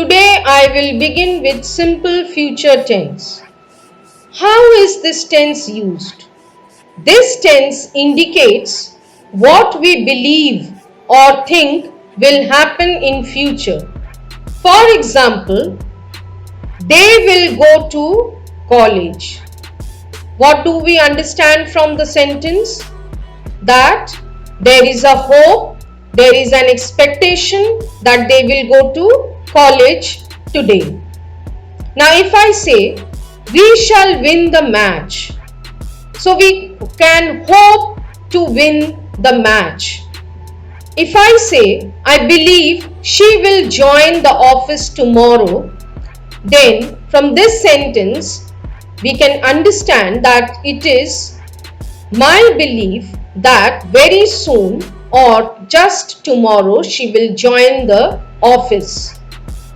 Today I will begin with simple future tense. How is this tense used? This tense indicates what we believe or think will happen in future. For example, they will go to college. What do we understand from the sentence? That there is a hope, there is an expectation that they will go to college today. Now if I say, we shall win the match. So we can hope to win the match. If I say, I believe she will join the office tomorrow, then from this sentence, we can understand that it is my belief that very soon or just tomorrow she will join the office.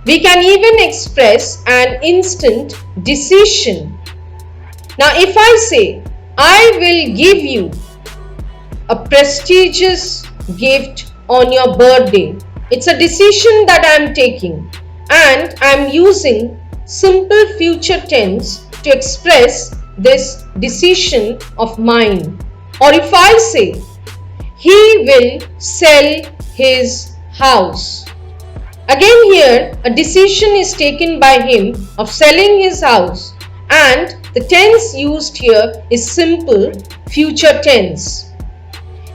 We can even express an instant decision. Now if I say, I will give you a prestigious gift on your birthday, it's a decision that I am taking and I am using simple future tense to express this decision of mine. Or if I say, he will sell his house. Again here, a decision is taken by him of selling his house and the tense used here is simple future tense.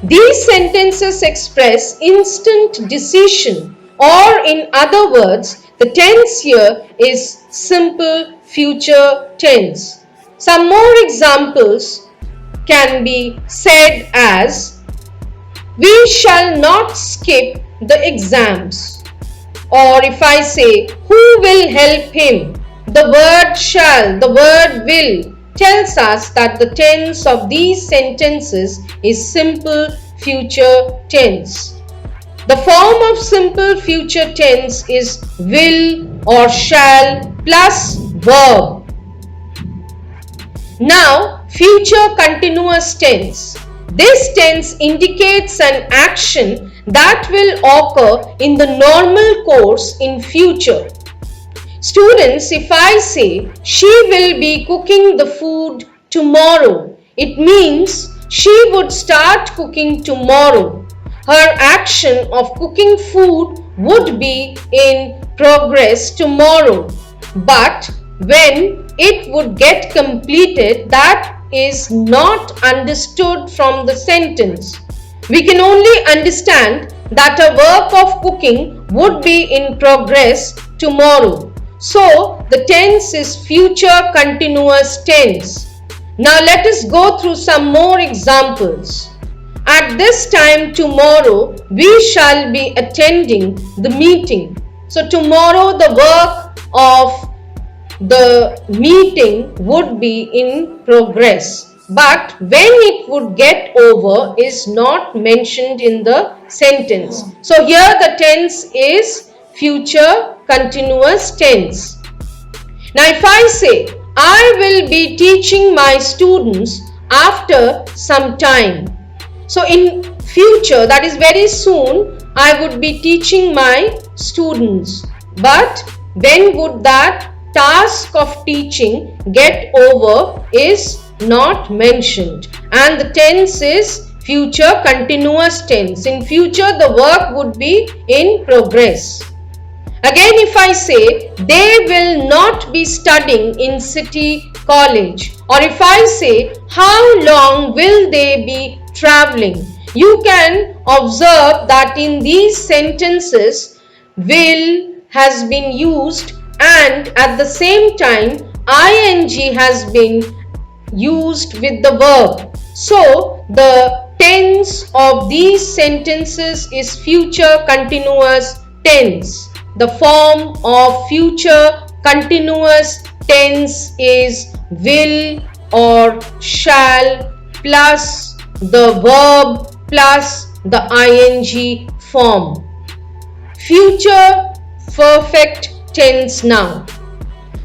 These sentences express instant decision, or in other words, the tense here is simple future tense. Some more examples can be said as, we shall not skip the exams. Or if I say, who will help him? The word shall, the word will tells us that the tense of these sentences is simple future tense. The form of simple future tense is will or shall plus verb. Now, future continuous tense. This tense indicates an action that will occur in the normal course in future. Students, if I say, she will be cooking the food tomorrow, it means she would start cooking tomorrow. Her action of cooking food would be in progress tomorrow. But when it would get completed, that is not understood from the sentence. We can only understand that a work of cooking would be in progress tomorrow. So, the tense is future continuous tense. Now, let us go through some more examples. At this time tomorrow, we shall be attending the meeting. So, tomorrow the work of the meeting would be in progress. But when it would get over is not mentioned in the sentence. So, here the tense is future continuous tense. Now if I say, I will be teaching my students after some time. So in future, that is very soon, I would be teaching my students. But when would that task of teaching get over is not mentioned. And the tense is future continuous tense. In future, the work would be in progress. Again, if I say, they will not be studying in city college. Or if I say, how long will they be traveling? You can observe that in these sentences, will has been used and at the same time, ing has been used with the verb. So, the tense of these sentences is future continuous tense. The form of future continuous tense is will or shall plus the verb plus the ing form. Future perfect tense now.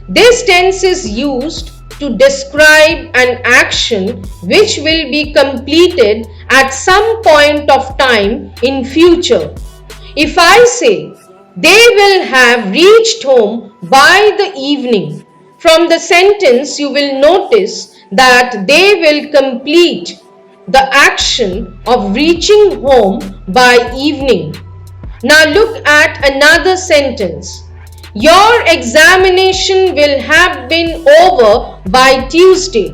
This tense is used to describe an action which will be completed at some point of time in future. If I say, They will have reached home by the evening. From the sentence, you will notice that they will complete the action of reaching home by evening. Now look at another sentence. Your examination will have been over by Tuesday.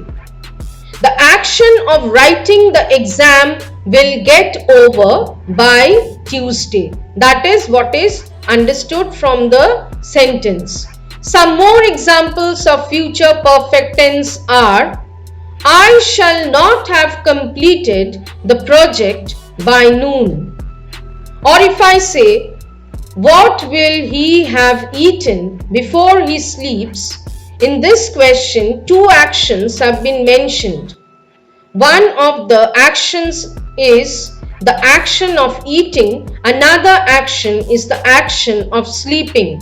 The action of writing the exam will get over by Tuesday. That is what is understood from the sentence. Some more examples of future perfect tense are: I shall not have completed the project by noon. Or if I say, what will he have eaten before he sleeps? In this question, two actions have been mentioned. One of the actions is the action of eating, another action is the action of sleeping.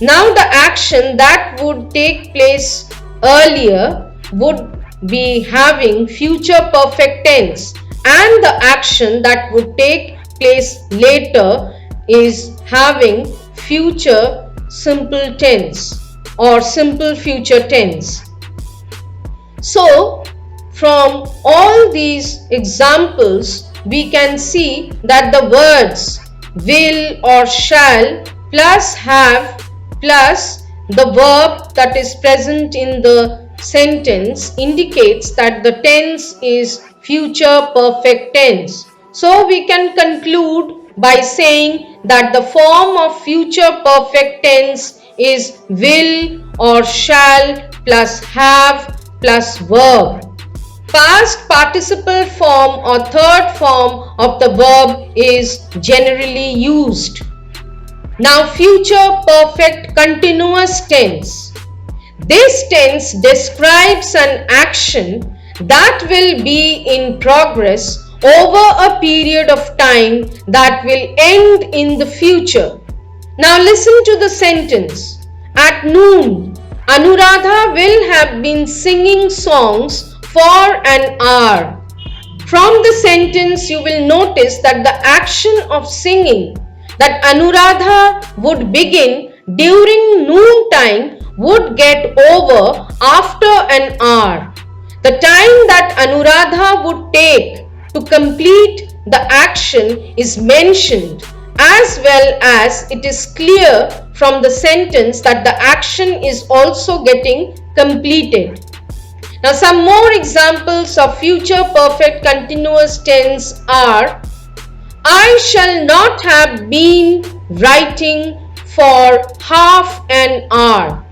Now the action that would take place earlier would be having future perfect tense, and the action that would take place later is having future simple tense or simple future tense. So, from all these examples, we can see that the words will or shall plus have plus the verb that is present in the sentence indicates that the tense is future perfect tense. So we can conclude by saying that the form of future perfect tense is will or shall plus have plus verb. Past participle form or third form of the verb is generally used. Now future perfect continuous tense. This tense describes an action that will be in progress over a period of time that will end in the future. Now listen to the sentence. At noon, Anuradha will have been singing songs for an hour. From the sentence, you will notice that the action of singing that Anuradha would begin during noon time would get over after an hour. The time that Anuradha would take to complete the action is mentioned, as well as it is clear from the sentence that the action is also getting completed. Now some more examples of future perfect continuous tense are: I shall not have been writing for half an hour.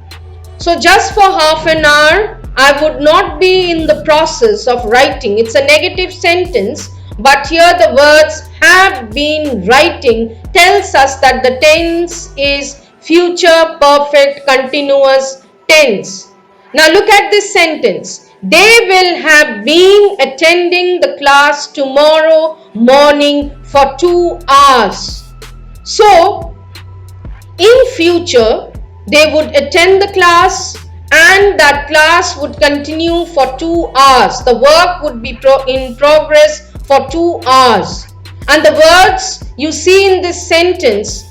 So just for half an hour, I would not be in the process of writing. It's a negative sentence, but here the words have been writing tells us that the tense is future perfect continuous tense. Now look at this sentence. They will have been attending the class tomorrow morning for 2 hours. So, in future, they would attend the class and that class would continue for 2 hours. The work would be in progress for 2 hours. And the words you see in this sentence,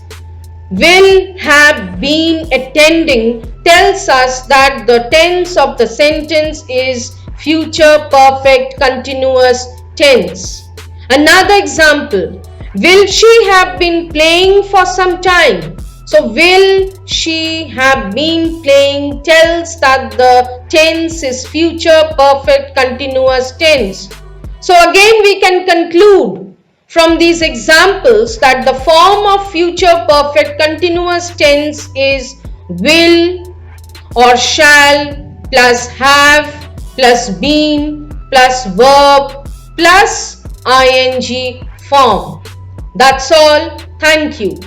will have been attending, tells us that the tense of the sentence is future perfect continuous tense. Another example, will she have been playing for some time? So will she have been playing tells that the tense is future perfect continuous tense. So again we can conclude from these examples that the form of future perfect continuous tense is will or shall plus have plus been plus verb plus ing form. That's all. Thank you.